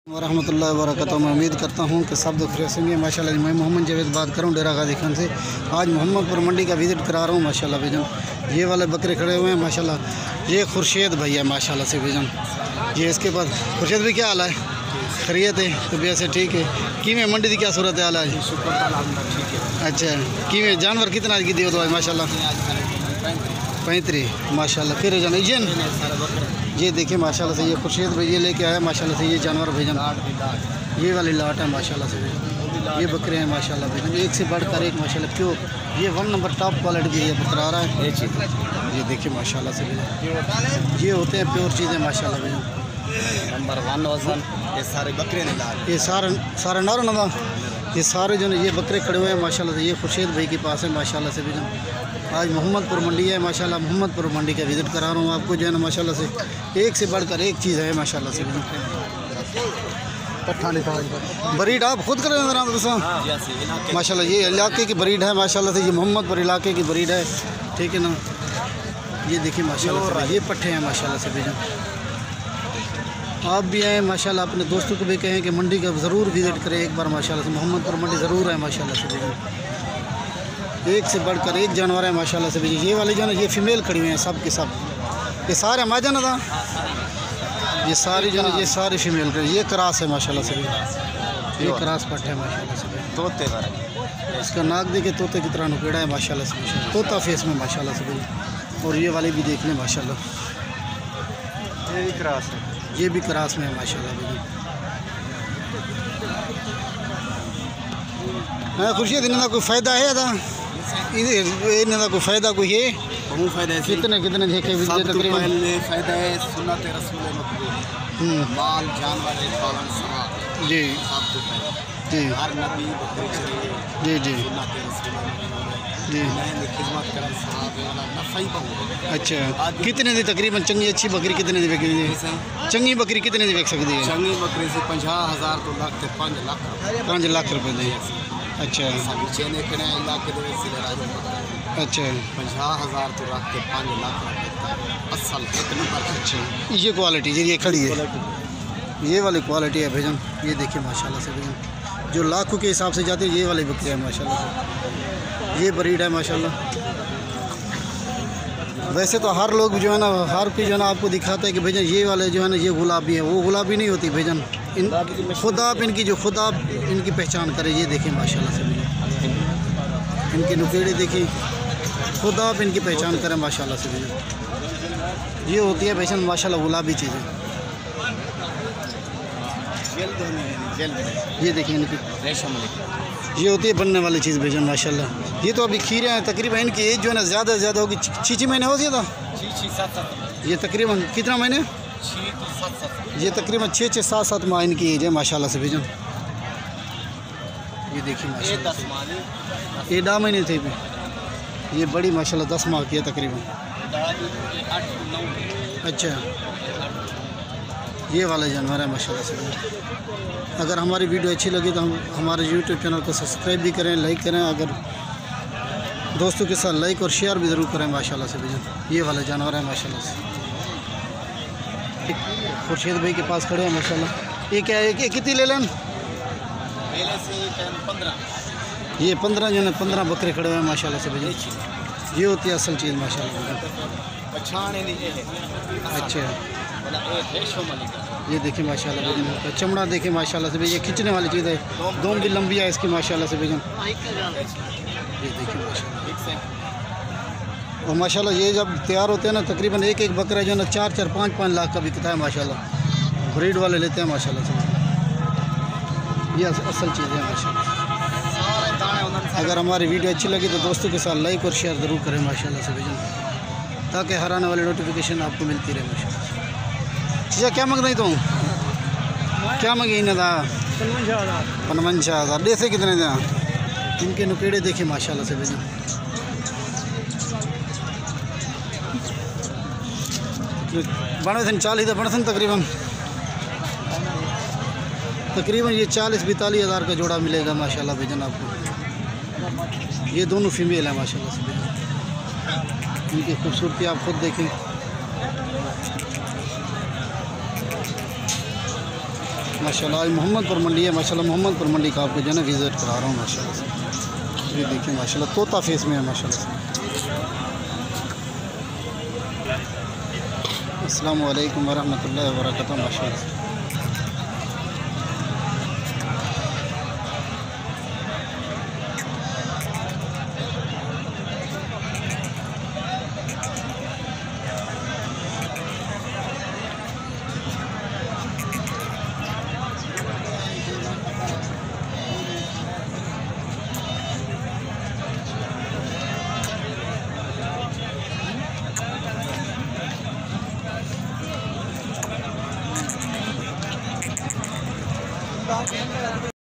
वरहमतुल्लाहि वबरकातुहू। मैं उम्मीद करता हूँ कि सब दुख से होंगे। माशाल्लाह मैं मोहम्मद जावेद बात करूँ डेरा गाजी खान से। आज मोहम्मदपुर मंडी का विज़िट करा रहा हूँ माशाल्लाह भाईजान। ये वाले बकरे खड़े हुए हैं माशाल्लाह। ये खुर्शीद भैया माशाल्लाह से भाईजान। ये इसके बाद खुर्शीद भी क्या हाल है? खैरियत है? तबीयत से ठीक है? किमें मंडी की क्या सूरत हाल है? अच्छा किमें जानवर कितना की दियो तो माशाल्लाह? 35 माशाल्लाह। फिर जान ये देखिए माशाल्लाह से ये खुर्शीद भाई ये लेके आया माशाल्लाह से। ये जानवर भाईजान ये वाली लाट है माशाल्लाह से भाईजान। ये बकरे हैं माशाल्लाह भाईजान, एक से बढ़कर एक माशाल्लाह। क्यों ये 1 नंबर टॉप क्वालिटी की ये बकरा रहा है। ये देखिए माशाल्लाह से भाईजान, ये होते हैं प्योर चीज़ें माशाल्लाह भाईजान। नंबर 1 वजन ये सारे बकरे ने ये सारे नर नदा ये सारे जो ये बकरे खड़े हुए हैं माशाल्लाह से। ये खुर्शीद भाई के पास है माशाल्लाह से भाईजान। आज मोहम्मदपुर मंडी है माशाल्लाह। मोहम्मदपुर मंडी का विज़िट करा रहा हूँ आपको जो है ना माशाल्लाह से। एक से बढ़कर एक चीज़ है माशाल्लाह से भाईजान। ब्रीड आप खुद करें माशाल्लाह। ये इलाके की ब्रीड है माशाल्लाह से। ये मोहम्मदपुर इलाके की ब्रीड है, ठीक है ना। ये देखिए माशाल्लाह से ये पट्ठे हैं माशाल्लाह से भाईजान। आप भी आए माशाल्लाह, अपने दोस्तों को भी कहें कि मंडी का ज़रूर विज़िट करें एक बार माशाल्लाह से। मोहम्मदपुर मंडी ज़रूर है माशाल्लाह से भाईजान। एक से बढ़कर एक जानवर है माशाल्लाह से भाई। ये वाले जो है ना ये फीमेल खड़ी हुई हैं सब के सब। ये सारे माजा ना था, ये सारी जो है ये सारी फीमेल खड़ी। ये क्रॉस है माशाल्लाह से भाई। ये क्रॉस पट्टे है माशाल्लाह से भाई। तोते इसका नाक देखे तोते की तरह नुकेड़ा है माशाल्लाह से माशाल्लाह। तोता फेस में माशाल्लाह से भाई। और ये वाले भी देख लें माशाल्लाह, ये भी क्रॉस है। ये भी क्रॉस में है माशाल्लाह भाई। हाँ खुर्शीद इन्हें कोई फ़ायदा है था? इन्हें कोई फ़ायदा कोई है? बहुत फ़ायदा है। कितने देखे तकरीबन फ़ायदा है सुन्नत रसूल मकबूल माल जानवर पालन समाज जी जी हर नबी जी जी जी खिदमत कर नफ़ा ही बहुत। अच्छा कितने दी तकरीबन चंगी अच्छी बकरी कितने दी बिकती है? चंगी बकरी कितने दी बिक सकती है? चंगी बकरी से 50,000 तो लाख से 5 लाख 5 लाख रुपए दी। अच्छा अच्छा 50,000 तो रख के 5 लाख असल। अच्छा ये क्वालिटी ये खड़ी है, ये वाली क्वालिटी है भाईजान। ये देखिए माशाल्लाह से भाईजान, जो लाखों के हिसाब से जाते हैं ये वाली बकरी है माशाल्लाह से। ये ब्रीड है माशाल्लाह। वैसे तो हर लोग जो है ना हर कोई जो है ना आपको दिखाता है कि भाईजान ये वाले जो है ना ये गुलाबी है, वो गुलाबी नहीं होती भाईजान। इन खुद आप इनकी जो खुद आप इनकी पहचान करें। ये देखिए माशाल्लाह से भाईजान, इनके नुकेड़े देखिए, खुद आप इनकी पहचान करें माशाल्लाह से भाईजान। ये होती है भाईजान माशाल्लाह गुलाबी चीज़ें। ये देखिए इनकी ये होती है बनने वाली चीज़ भाईजान माशाल्लाह। ये तो अभी खीरे हैं तकरीबन। इनकी एज जो है ना ज़्यादा से ज़्यादा होगी 6 महीने हो गया था। ये तकरीबन कितना महीने? ये तकरीबन 6-7 माह इनकी एज है माशाल्लाह से भाईजान। ये देखिए माशाल्लाह ये 10 महीने थे। ये बड़ी माशाल्लाह 10 माह की है तकरीबन। अच्छा ये वाला जानवर है माशाल्लाह से। अगर हमारी वीडियो अच्छी लगी तो हम हमारे यूट्यूब चैनल को सब्सक्राइब भी करें, लाइक करें। अगर दोस्तों के साथ लाइक और शेयर भी ज़रूर करें माशाल्लाह से भाईजान। ये वाला जानवर है माशाल्लाह से। खुर्शीद भाई के पास खड़े हैं माशाल्लाह। ये क्या है? ये कितनी ले लें? ये 15 जो है 15 बकरे खड़े हुए हैं माशाल्लाह से भाईजान। ये होती है असल चीज़ माशाल्लाह। अच्छा ये देखिए माशाल्लाह भाईजान, चमड़ा देखे माशाल्लाह से भाई। ये खींचने वाली चीज़ है, दोम भी लंबी है इसकी माशाल्लाह से भाईजान। ये देखिए माशाल्लाह। और माशाल्लाह ये जब तैयार होते हैं ना तकरीबन एक बकरा जो है ना 4-4, 5-5 लाख का बिकता है माशाल्लाह। ब्रीड वाले लेते हैं माशाल्लाह से। ये असल चीज़ है माशाल्लाह। अगर हमारी वीडियो अच्छी लगी तो दोस्तों के साथ लाइक और शेयर ज़रूर करें माशाल्लाह से भाईजान, ताकि हर आने वाली नोटिफिकेशन आपको मिलती रहे माशाल्लाह। चीज़ा क्या मंग रही तुम? क्या मंगी इन्हें था? 55,000। देसे कितने थे? इनके नुकेड़े देखे माशाल्लाह से भाईजान। बड़े थे 40 बड़े थे तकरीबन ये 40-42 हज़ार का जोड़ा मिलेगा माशाल्लाह भाईजान आपको। ये दोनों फीमेल है माशाल्लाह से भाईजान। इनकी खूबसूरती आप खुद देखें। माशाल्लाह। आज मोहम्मदपुर मंडी है माशाल्लाह। मोहम्मदपुर मंडी का आपको जो है ना विज़िट करा रहा हूँ माशाल्लाह से। ये देखिए माशाल्लाह तोता फेस में है माशाल्लाह से। अस्सलामु अलैकुम वरहमतुल्लाहि वबरकातुहू माशाल्लाह से।